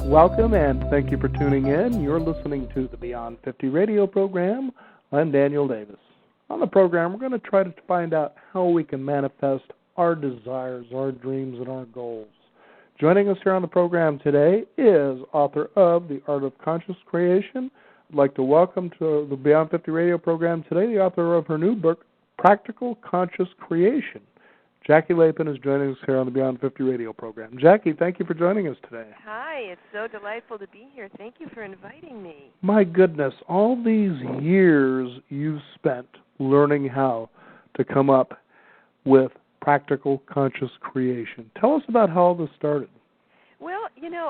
Welcome and thank you for tuning in. You're listening to the Beyond 50 radio program. I'm Daniel Davis. On the program, we're going to try to find out how we can manifest our desires, our dreams, and our goals. Joining us here on the program today is author of The Art of Conscious Creation. I'd like to welcome to the Beyond 50 radio program today the author of her new book, Practical Conscious Creation. Jackie Lapin is joining us here on the Beyond 50 radio program. Jackie, thank you for joining us today. Hi, it's so delightful to be here. Thank you for inviting me. My goodness, all these years you've spent learning how to come up with practical conscious creation. Tell us about how all this started. Well,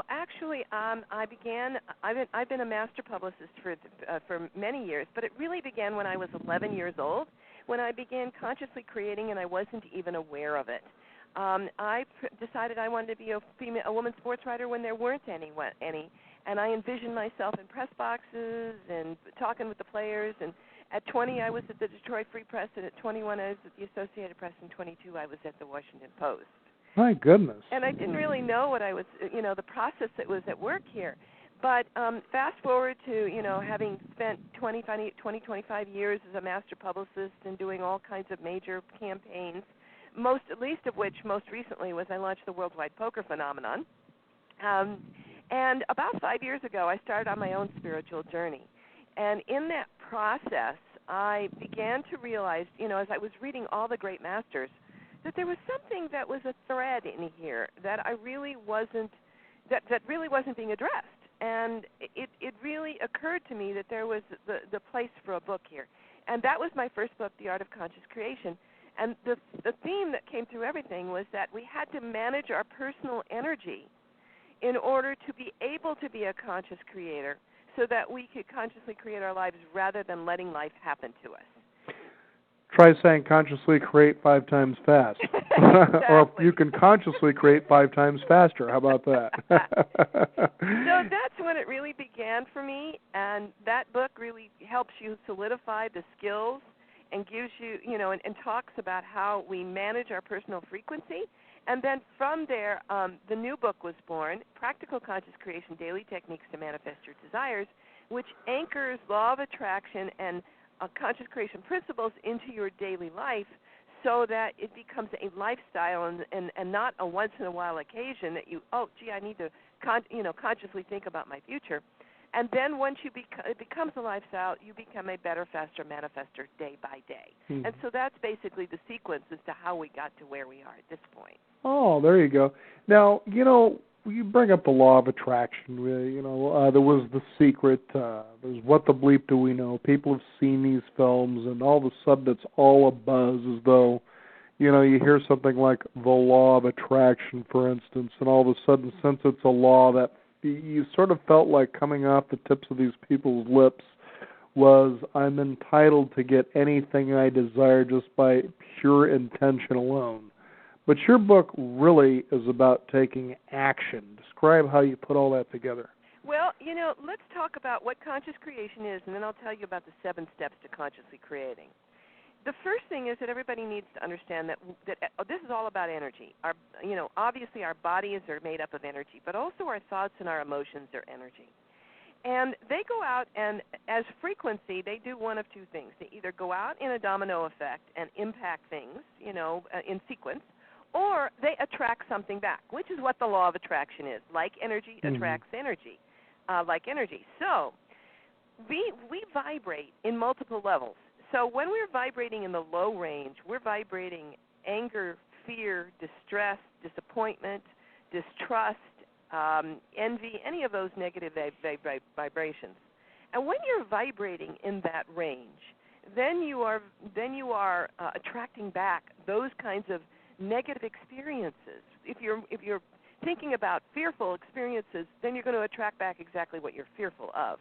actually, I've been a master publicist for many years, but it really began when I was 11 years old, when I began consciously creating, and I wasn't even aware of it. I decided I wanted to be a woman sports writer when there weren't any, and I envisioned myself in press boxes and talking with the players. And at 20, I was at the Detroit Free Press, and at 21, I was at the Associated Press, and 22, I was at the Washington Post. My goodness. And I didn't really know what I was, the process that was at work here. But fast forward to, having spent 25 years as a master publicist and doing all kinds of major campaigns, least of which most recently was I launched the Worldwide Poker Phenomenon. And about 5 years ago, I started on my own spiritual journey. And in that process, I began to realize, as I was reading all the great masters, that there was something that was a thread in here that I really wasn't, that really wasn't being addressed. And it really occurred to me that there was the place for a book here. And that was my first book, The Art of Conscious Creation. And the theme that came through everything was that we had to manage our personal energy in order to be able to be a conscious creator so that we could consciously create our lives rather than letting life happen to us. Try saying consciously create 5 times fast. Exactly. Or you can consciously create 5 times faster. How about that? So that's when it really began for me, and that book really helps you solidify the skills and gives you, and talks about how we manage our personal frequency. And then from there, the new book was born, Practical Conscious Creation, Daily Techniques to Manifest Your Desires, which anchors law of attraction and conscious creation principles into your daily life so that it becomes a lifestyle and not a once-in-a-while occasion that I need to consciously think about my future. And then once it becomes a lifestyle, you become a better, faster manifester day by day. Mm-hmm. And so that's basically the sequence as to how we got to where we are at this point. Oh, there you go. Now, you bring up the law of attraction. There was The Secret. There's What the Bleep Do We Know? People have seen these films, and all of a sudden it's all a buzz as though, you hear something like the law of attraction, for instance, and all of a sudden, since it's a law, that you sort of felt like coming off the tips of these people's lips was, I'm entitled to get anything I desire just by pure intention alone. But your book really is about taking action. Describe how you put all that together. Well, let's talk about what conscious creation is, and then I'll tell you about the 7 steps to consciously creating. The first thing is that everybody needs to understand that this is all about energy. Obviously our bodies are made up of energy, but also our thoughts and our emotions are energy. And they go out, and as frequency, they do one of 2 things. They either go out in a domino effect and impact things, in sequence, or they attract something back, which is what the law of attraction is. Like energy attracts energy, like energy. So we vibrate in multiple levels. So when we're vibrating in the low range, we're vibrating anger, fear, distress, disappointment, distrust, envy, any of those negative vibrations. And when you're vibrating in that range, then you are attracting back those kinds of negative experiences. If you're thinking about fearful experiences, then you're going to attract back exactly what you're fearful of.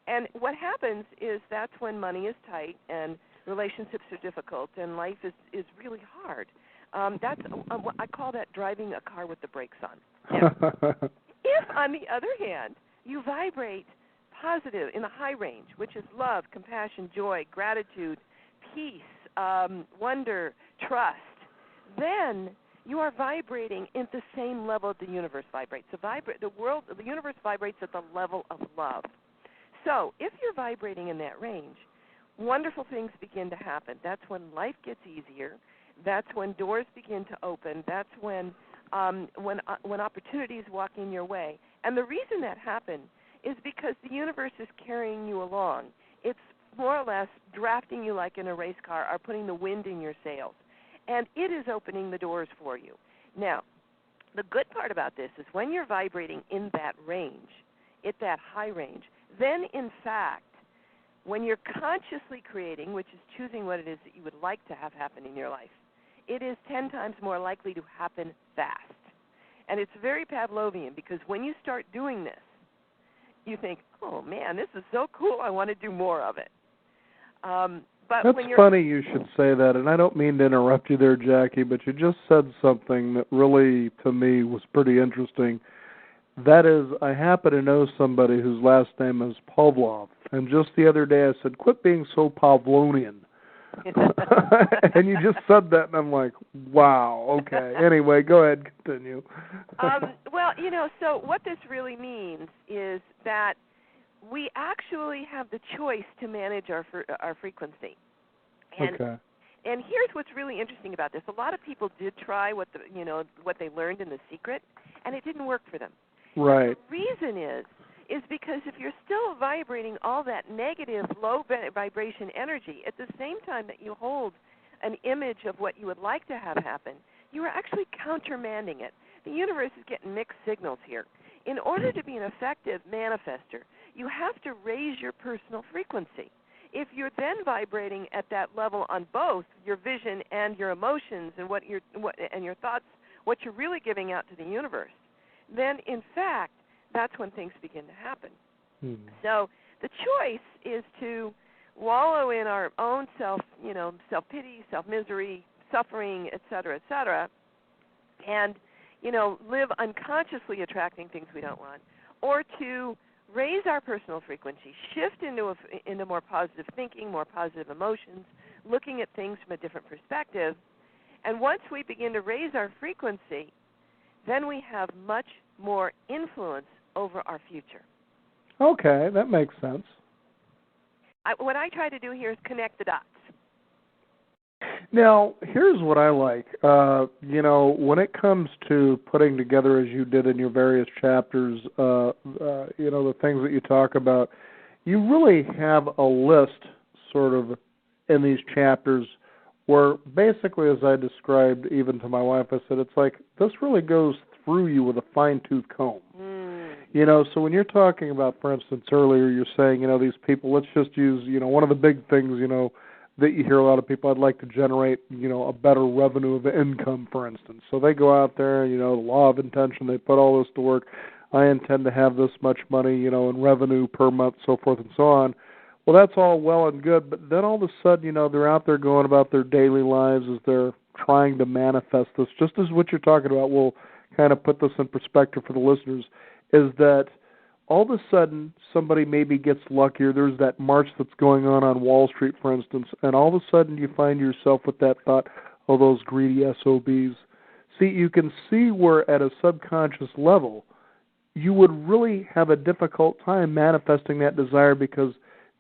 And what happens is that's when money is tight and relationships are difficult and life is really hard. I call that driving a car with the brakes on. Now, if, on the other hand, you vibrate positive in the high range, which is love, compassion, joy, gratitude, peace, wonder, trust, then you are vibrating at the same level the universe vibrates. The universe vibrates at the level of love. So if you're vibrating in that range, wonderful things begin to happen. That's when life gets easier. That's when doors begin to open. That's when opportunities walk in your way. And the reason that happens is because the universe is carrying you along. It's more or less drafting you like in a race car or putting the wind in your sails. And it is opening the doors for you. Now, the good part about this is when you're vibrating in that range, at that high range, then in fact, when you're consciously creating, which is choosing what it is that you would like to have happen in your life, it is 10 times more likely to happen fast. And it's very Pavlovian because when you start doing this, you think, oh, man, this is so cool, I want to do more of it. But That's when you're funny you should say that, and I don't mean to interrupt you there, Jackie, but you just said something that really, to me, was pretty interesting. That is, I happen to know somebody whose last name is Pavlov, and just the other day I said, quit being so Pavlonian. And you just said that, and I'm like, wow, okay. Anyway, go ahead, continue. Well, so what this really means is that we actually have the choice to manage our frequency. And, okay. And here's what's really interesting about this. A lot of people did try what they learned in The Secret, and it didn't work for them. Right. The reason is because if you're still vibrating all that negative, low vibration energy at the same time that you hold an image of what you would like to have happen, you are actually countermanding it. The universe is getting mixed signals here. In order to be an effective manifester, you have to raise your personal frequency. If you're then vibrating at that level on both your vision and your emotions and and your thoughts, what you're really giving out to the universe, then in fact, that's when things begin to happen. So the choice is to wallow in our own self-pity, self-misery, suffering, et cetera, and, live unconsciously attracting things we don't want, or to raise our personal frequency, shift into more positive thinking, more positive emotions, looking at things from a different perspective. And once we begin to raise our frequency, then we have much more influence over our future. Okay, that makes sense. What I try to do here is connect the dots. Now, here's what I like. When it comes to putting together, as you did in your various chapters, the things that you talk about, you really have a list sort of in these chapters where basically, as I described even to my wife, I said, it's like this really goes through you with a fine-tooth comb. So when you're talking about, for instance, earlier you're saying, these people, let's just use, one of the big things, that you hear a lot of people, I'd like to generate, a better revenue of income, for instance. So they go out there, the law of intention, they put all this to work. I intend to have this much money, in revenue per month, so forth and so on. Well, that's all well and good, but then all of a sudden, they're out there going about their daily lives as they're trying to manifest this. Just as what you're talking about, we'll kind of put this in perspective for the listeners, is that all of a sudden somebody maybe gets luckier. There's that march that's going on Wall Street, for instance, and all of a sudden you find yourself with that thought, oh, those greedy SOBs. See, you can see where at a subconscious level you would really have a difficult time manifesting that desire because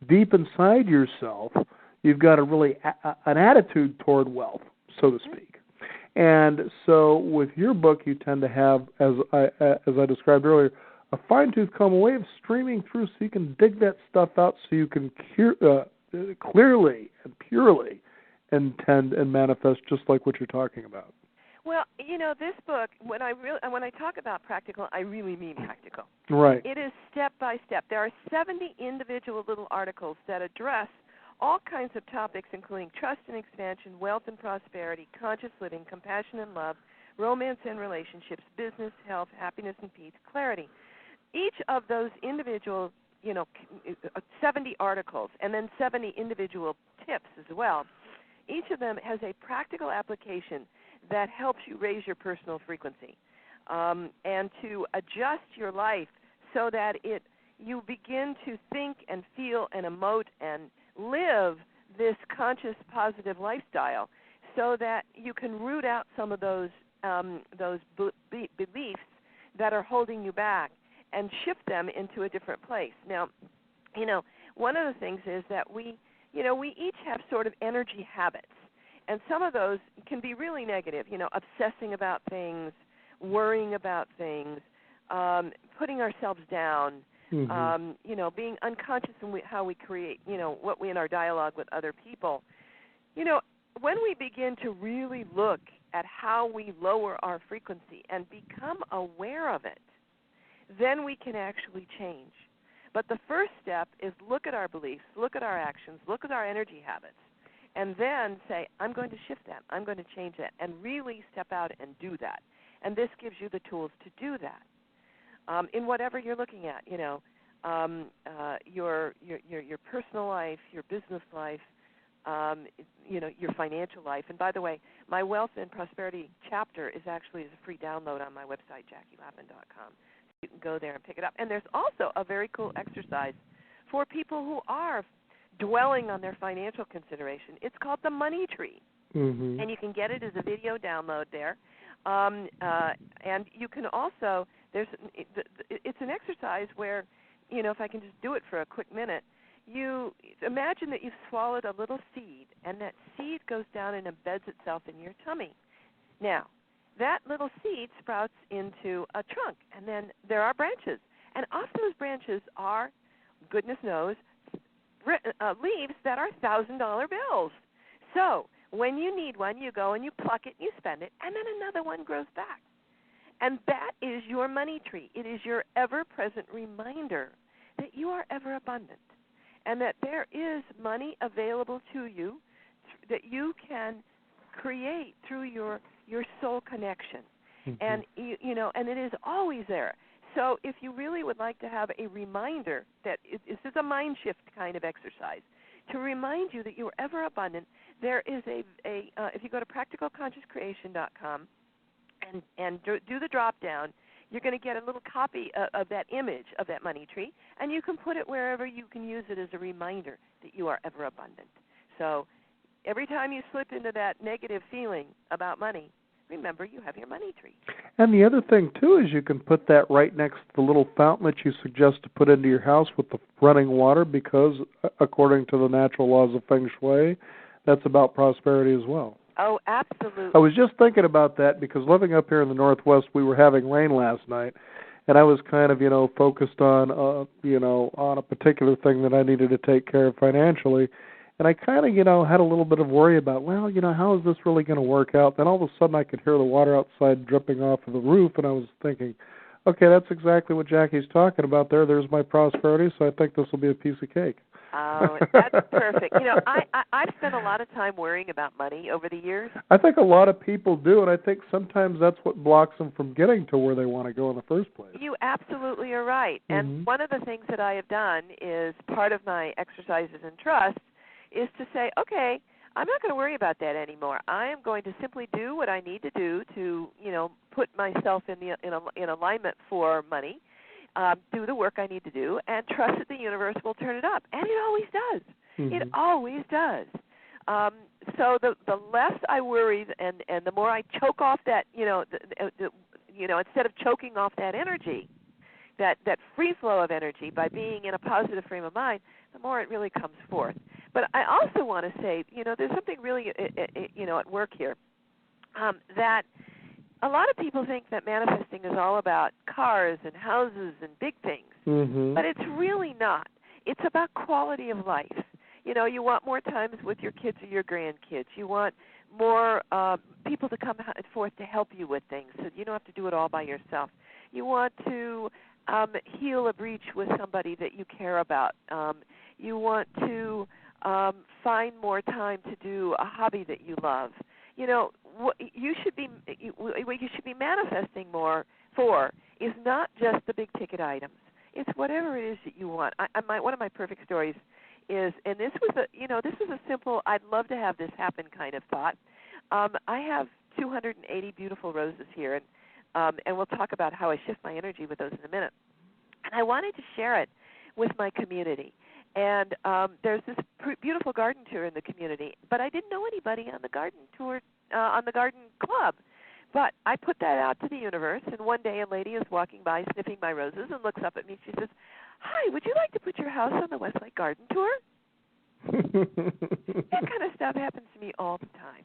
deep inside yourself you've got an attitude toward wealth, so to speak. And so with your book you tend to have, as I described earlier, a fine-tooth comb, a way of streaming through so you can dig that stuff out so you can clearly and purely intend and manifest just like what you're talking about. Well, this book, when I talk about practical, I really mean practical. Right. It is step by step. There are 70 individual little articles that address all kinds of topics, including trust and expansion, wealth and prosperity, conscious living, compassion and love, romance and relationships, business, health, happiness and peace, clarity. Each of those individual, 70 articles and then 70 individual tips as well, each of them has a practical application that helps you raise your personal frequency and to adjust your life so that you begin to think and feel and emote and live this conscious, positive lifestyle so that you can root out some of those beliefs that are holding you back and shift them into a different place. Now, one of the things is that we each have sort of energy habits, and some of those can be really negative, obsessing about things, worrying about things, putting ourselves down, being unconscious in how we create, what we in our dialogue with other people. When we begin to really look at how we lower our frequency and become aware of it, then we can actually change. But the first step is look at our beliefs, look at our actions, look at our energy habits, and then say, I'm going to shift that, I'm going to change that, and really step out and do that. And this gives you the tools to do that. In whatever you're looking at, your personal life, your business life, your financial life. And by the way, my Wealth and Prosperity chapter is actually a free download on my website, JacquieLapin.com. You can go there and pick it up. And there's also a very cool exercise for people who are dwelling on their financial consideration. It's called the Money Tree. And you can get it as a video download there. And you can also, it's an exercise where, if I can just do it for a quick minute, you imagine that you've swallowed a little seed, and that seed goes down and embeds itself in your tummy. Now, that little seed sprouts into a trunk, and then there are branches. And off those branches are, goodness knows, leaves that are $1,000 bills. So when you need one, you go and you pluck it and you spend it, and then another one grows back. And that is your money tree. It is your ever-present reminder that you are ever abundant and that there is money available to you that you can create through your soul connection. And, and it is always there. So if you really would like to have a reminder that this is a mind shift kind of exercise, to remind you that you are ever abundant, there is if you go to practicalconsciouscreation.com and do the drop down, you're going to get a little copy of that image of that money tree, and you can put it wherever you can use it as a reminder that you are ever abundant. So every time you slip into that negative feeling about money, remember you have your money tree. And the other thing, too, is you can put that right next to the little fountain that you suggest to put into your house with the running water because, according to the natural laws of Feng Shui, that's about prosperity as well. Oh, absolutely. I was just thinking about that because living up here in the Northwest, we were having rain last night, and I was kind of, focused on, on a particular thing that I needed to take care of financially. And I kind of, had a little bit of worry about, how is this really going to work out? Then all of a sudden I could hear the water outside dripping off of the roof, and I was thinking, okay, that's exactly what Jackie's talking about there. There's my prosperity, so I think this will be a piece of cake. Oh, that's perfect. I've spent a lot of time worrying about money over the years. I think a lot of people do, and I think sometimes that's what blocks them from getting to where they want to go in the first place. You absolutely are right. And one of the things that I have done is part of my exercises in trust is to say, okay, I'm not going to worry about that anymore. I am going to simply do what I need to do to, put myself in alignment for money, do the work I need to do, and trust that the universe will turn it up. And it always does. It always does. So the less I worry and the more I choke off that, instead of choking off that energy, that free flow of energy by being in a positive frame of mind, the more it really comes forth. But I also want to say, there's something really, at work here, that a lot of people think that manifesting is all about cars and houses and big things, but it's really not. It's about quality of life. You want more times with your kids or your grandkids. You want more people to come forth to help you with things so you don't have to do it all by yourself. You want to heal a breach with somebody that you care about. You want to find more time to do a hobby that you love. What you should be manifesting more for is not just the big ticket items. It's whatever it is that you want. One of my perfect stories is, and this was a simple, I'd love to have this happen kind of thought. I have 280 beautiful roses here, and we'll talk about how I shift my energy with those in a minute. And I wanted to share it with my community. And there's this beautiful garden tour in the community, but I didn't know anybody on the garden tour, on the garden club. But I put that out to the universe, and one day a lady is walking by sniffing my roses and looks up at me. She says, "Hi, would you like to put your house on the Westlake Garden Tour?" That kind of stuff happens to me all the time.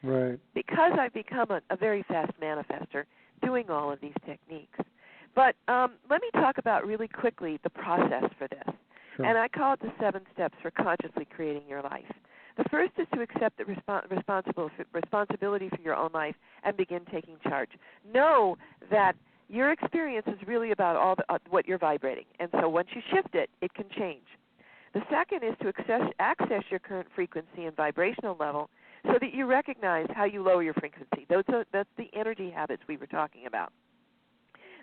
Right. Because I've become a very fast manifester doing all of these techniques. But let me talk about really quickly the process for this. Sure. And I call it the 7 steps for consciously creating your life. The first is to accept the responsibility for your own life and begin taking charge. Know that your experience is really about all what you're vibrating. And so once you shift it, it can change. The second is to access your current frequency and vibrational level so that you recognize how you lower your frequency. That's the energy habits we were talking about.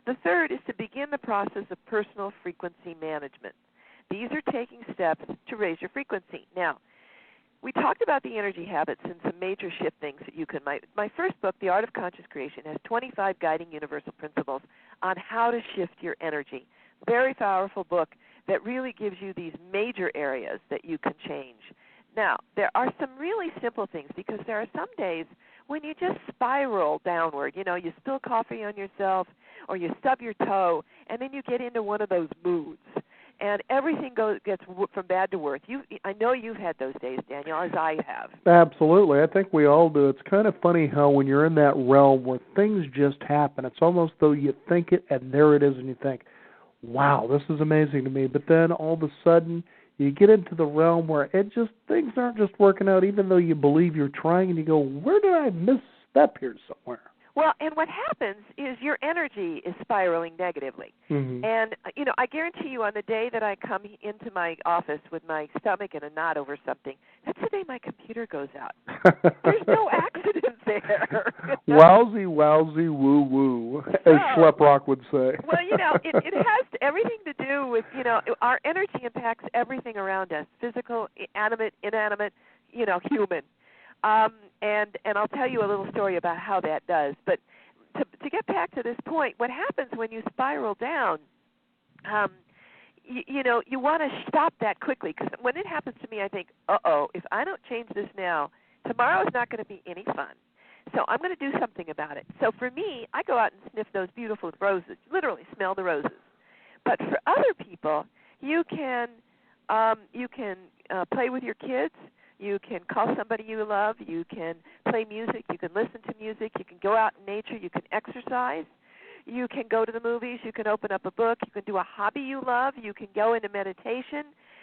The third is to begin the process of personal frequency management. These are taking steps to raise your frequency. Now, we talked about the energy habits and some major shift things that you can. My first book, The Art of Conscious Creation, has 25 guiding universal principles on how to shift your energy. Very powerful book that really gives you these major areas that you can change. Now, there are some really simple things because there are some days when you just spiral downward. You know, you spill coffee on yourself or you stub your toe, and then you get into one of those moods. And everything gets from bad to worse. I know you've had those days, Daniel, as I have. Absolutely. I think we all do. It's kind of funny how when you're in that realm where things just happen, it's almost though you think it, and there it is, and you think, wow, this is amazing to me. But then all of a sudden, you get into the realm where things aren't just working out, even though you believe you're trying, and you go, where did I misstep here somewhere? Well, and what happens is your energy is spiraling negatively. Mm-hmm. And, I guarantee you on the day that I come into my office with my stomach in a knot over something, that's the day my computer goes out. There's no accident there. Wowsy, woo-woo, as Schlep Rock would say. Well, it has everything to do with, our energy impacts everything around us, physical, animate, inanimate, human. And I'll tell you a little story about how that does. But to get back to this point, what happens when you spiral down, you want to stop that quickly. Because when it happens to me, I think, if I don't change this now, tomorrow is not going to be any fun. So I'm going to do something about it. So for me, I go out and sniff those beautiful roses, literally smell the roses. But for other people, you can play with your kids. You can call somebody you love. You can play music. You can listen to music. You can go out in nature. You can exercise. You can go to the movies. You can open up a book. You can do a hobby you love. You can go into meditation.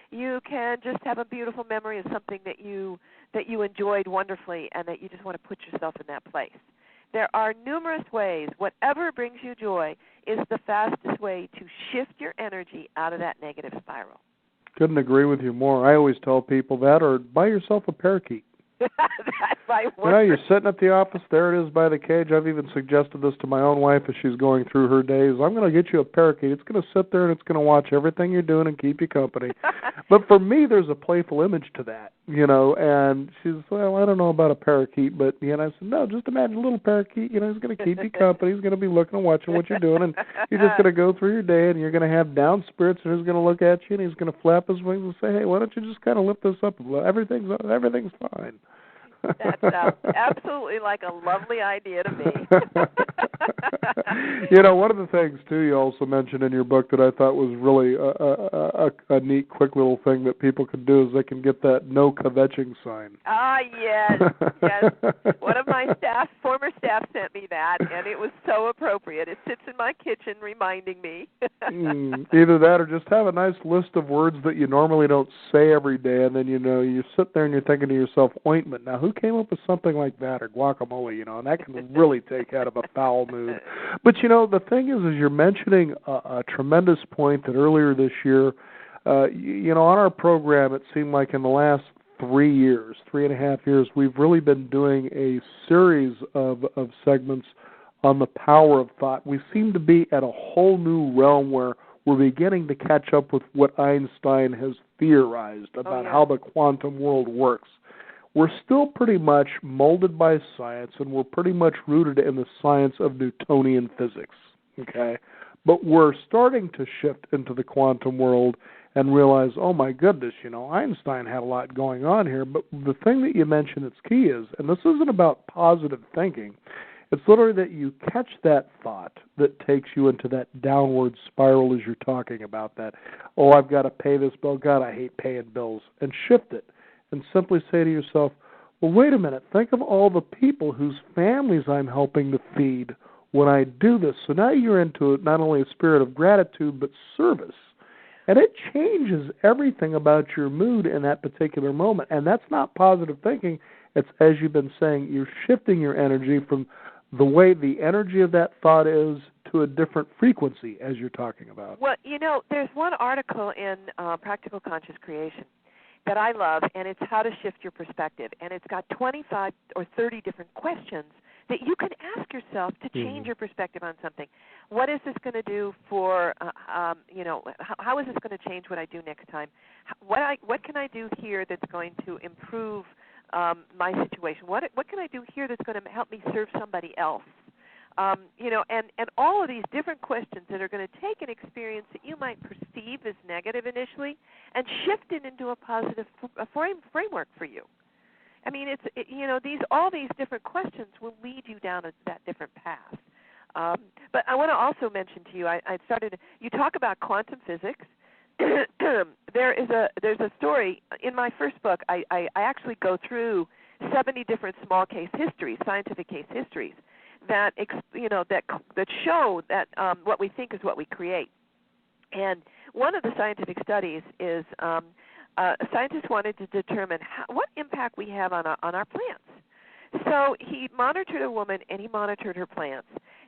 You can just have a beautiful memory of something that you enjoyed wonderfully and that you just want to put yourself in that place. There are numerous ways. Whatever brings you joy is the fastest way to shift your energy out of that negative spiral. Couldn't agree with you more. I always tell people that, or buy yourself a parakeet. That's my word. You're sitting at the office, there it is by the cage. I've even suggested this to my own wife as she's going through her days. I'm going to get you a parakeet. It's going to sit there and it's going to watch everything you're doing and keep you company. But for me, there's a playful image to that, and she says, well, I don't know about a parakeet, but, I said, no, just imagine a little parakeet, he's going to keep you company. He's going to be looking and watching what you're doing, and you're just going to go through your day, and you're going to have down spirits, and he's going to look at you, and he's going to flap his wings and say, hey, why don't you just kind of lift this up? Everything's fine. That sounds absolutely like a lovely idea to me. One of the things, too, you also mentioned in your book that I thought was really a neat, quick little thing that people can do is they can get that no kvetching sign. Ah, yes. One of my former staff sent me that, and it was so appropriate. It sits in my kitchen reminding me. Either that or just have a nice list of words that you normally don't say every day, and then, you sit there and you're thinking to yourself, ointment. Now, who came up with something like that, or guacamole, and that can really take out of a foul mood. But, the thing is you're mentioning a tremendous point that earlier this year, on our program, it seemed like in the last 3.5 years, we've really been doing a series of segments on the power of thought. We seem to be at a whole new realm where we're beginning to catch up with what Einstein has theorized about how the quantum world works. We're still pretty much molded by science, and we're pretty much rooted in the science of Newtonian physics, okay? But we're starting to shift into the quantum world and realize, oh, my goodness, Einstein had a lot going on here. But the thing that you mentioned that's key is, and this isn't about positive thinking, It's literally that you catch that thought that takes you into that downward spiral as you're talking about that, oh, I've got to pay this bill. God, I hate paying bills. And shift it and simply say to yourself, well, wait a minute. Think of all the people whose families I'm helping to feed when I do this. So now you're into not only a spirit of gratitude, but service. And it changes everything about your mood in that particular moment. And that's not positive thinking. It's, as you've been saying, you're shifting your energy from the way the energy of that thought is to a different frequency, as you're talking about. Well, there's one article in Practical Conscious Creation that I love, and it's How to Shift Your Perspective. And it's got 25 or 30 different questions that you can ask yourself to change your perspective on something. What is this going to do for, how is this going to change what I do next time? What can I do here that's going to improve my situation? What can I do here that's going to help me serve somebody else? And all of these different questions that are going to take an experience that you might perceive as negative initially and shift it into a positive framework for you. I mean, all these different questions will lead you down that different path. But I want to also mention to you, you talk about quantum physics. There's a story in my first book. I actually go through 70 different small case histories, scientific case histories, that show that what we think is what we create. And one of the scientific studies is scientists wanted to determine what impact we have on our plants. So he monitored a woman and he monitored her plants.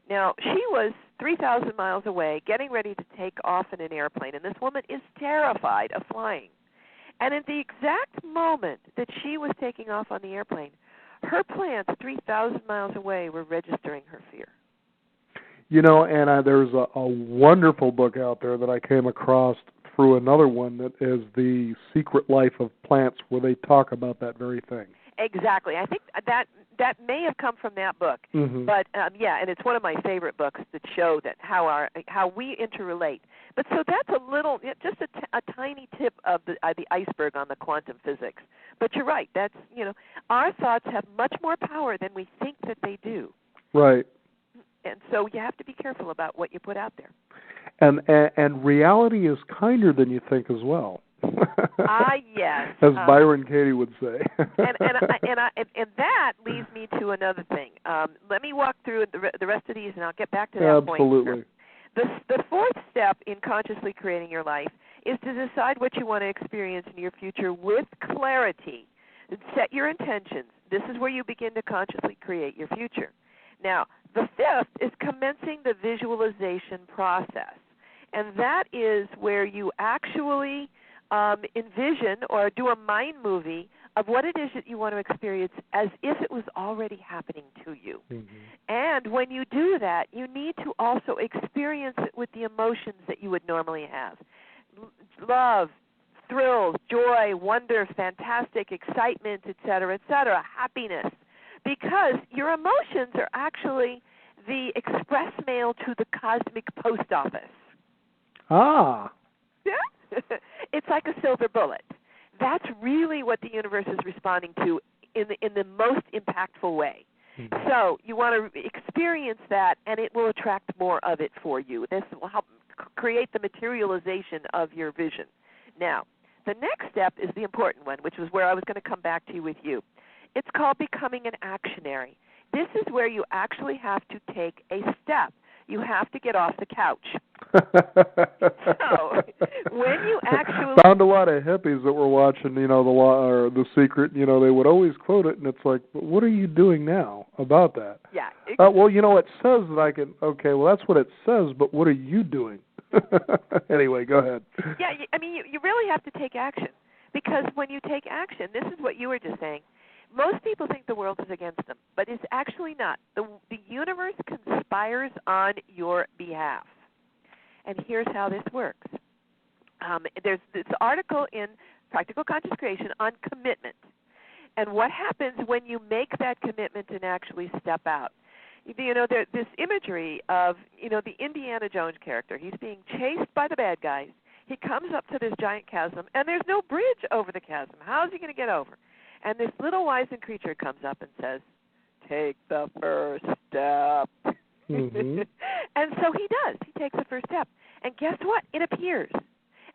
Now, she was 3,000 miles away getting ready to take off in an airplane, and this woman is terrified of flying. And at the exact moment that she was taking off on the airplane, her plants 3,000 miles away were registering her fear. Anna, there's a wonderful book out there that I came across through another one that is The Secret Life of Plants, where they talk about that very thing. Exactly. I think that may have come from that book. But and it's one of my favorite books that show that how we interrelate. But so that's a little, just a tiny tip of the iceberg on the quantum physics. But you're right. That's our thoughts have much more power than we think that they do. Right. And so you have to be careful about what you put out there. And reality is kinder than you think as well. Yes. As Byron Katie would say. and that leads me to another thing. Let me walk through the rest of these, and I'll get back to that point. Absolutely. The fourth step in consciously creating your life is to decide what you want to experience in your future with clarity. Set your intentions. This is where you begin to consciously create your future. Now, the fifth is commencing the visualization process. And that is where you actually envision or do a mind movie of what it is that you want to experience as if it was already happening to you. And when you do that, you need to also experience it with the emotions that you would normally have. Love, thrills, joy, wonder, fantastic, excitement, etc., happiness. Because your emotions are actually the express mail to the cosmic post office. Ah. Yeah. It's like a silver bullet. That's really what the universe is responding to in the most impactful way. So you want to experience that, and it will attract more of it for you. This will help create the materialization of your vision. Now, the next step is the important one, which was where I was going to come back to you with you. It's called becoming an actionary. This is where you actually have to take a step. You have to get off the couch. So when you actually found a lot of hippies that were watching, the law or The Secret. They would always quote it, and it's like, but what are you doing now about that? Yeah. Well, it says that I can. Okay, well that's what it says, but what are you doing? Anyway, go ahead. Yeah, I mean, you really have to take action, because when you take action, this is what you were just saying. Most people think the world is against them, but it's actually not. The universe conspires on your behalf. And here's how this works. There's this article in Practical Conscious Creation on commitment. And what happens when you make that commitment and actually step out. There's this imagery of, the Indiana Jones character. He's being chased by the bad guys. He comes up to this giant chasm, and there's no bridge over the chasm. How is he going to get over? And this little wizened creature comes up and says, take the first step. Mm-hmm. And so he does. He takes the first step. And guess what? It appears.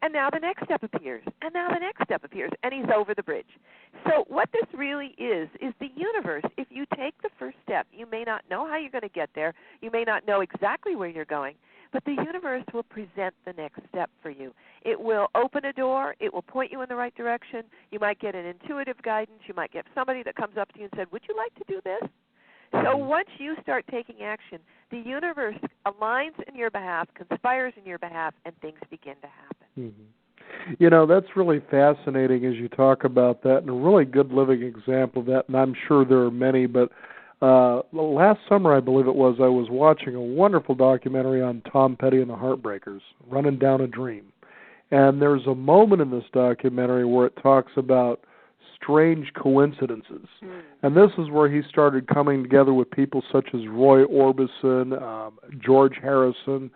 And now the next step appears. And now the next step appears. And he's over the bridge. So what this really is the universe. If you take the first step, you may not know how you're going to get there. You may not know exactly where you're going. But the universe will present the next step for you. It will open a door. It will point you in the right direction. You might get an intuitive guidance. You might get somebody that comes up to you and said, would you like to do this? So once you start taking action, the universe aligns in your behalf, conspires in your behalf, and things begin to happen. Mm-hmm. You know, that's really fascinating as you talk about that, and a really good living example of that, and I'm sure there are many, but last summer, I believe it was, I was watching a wonderful documentary on Tom Petty and the Heartbreakers, Running Down a Dream. And there's a moment in this documentary where it talks about strange coincidences. And this is where he started coming together with people such as Roy Orbison, George Harrison,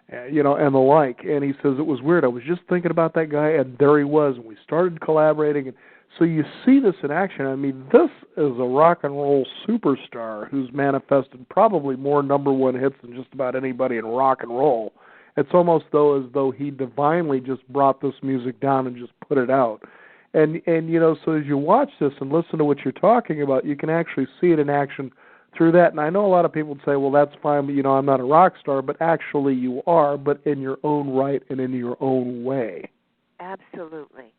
and the like. And he says, it was weird. I was just thinking about that guy, and there he was. And we started collaborating. And so you see this in action. I mean, this is a rock and roll superstar who's manifested probably more number one hits than just about anybody in rock and roll. It's almost as though he divinely just brought this music down and just put it out. And so as you watch this and listen to what you're talking about, you can actually see it in action through that. And I know a lot of people would say, well, that's fine, but, I'm not a rock star. But actually you are, but in your own right and in your own way. Absolutely.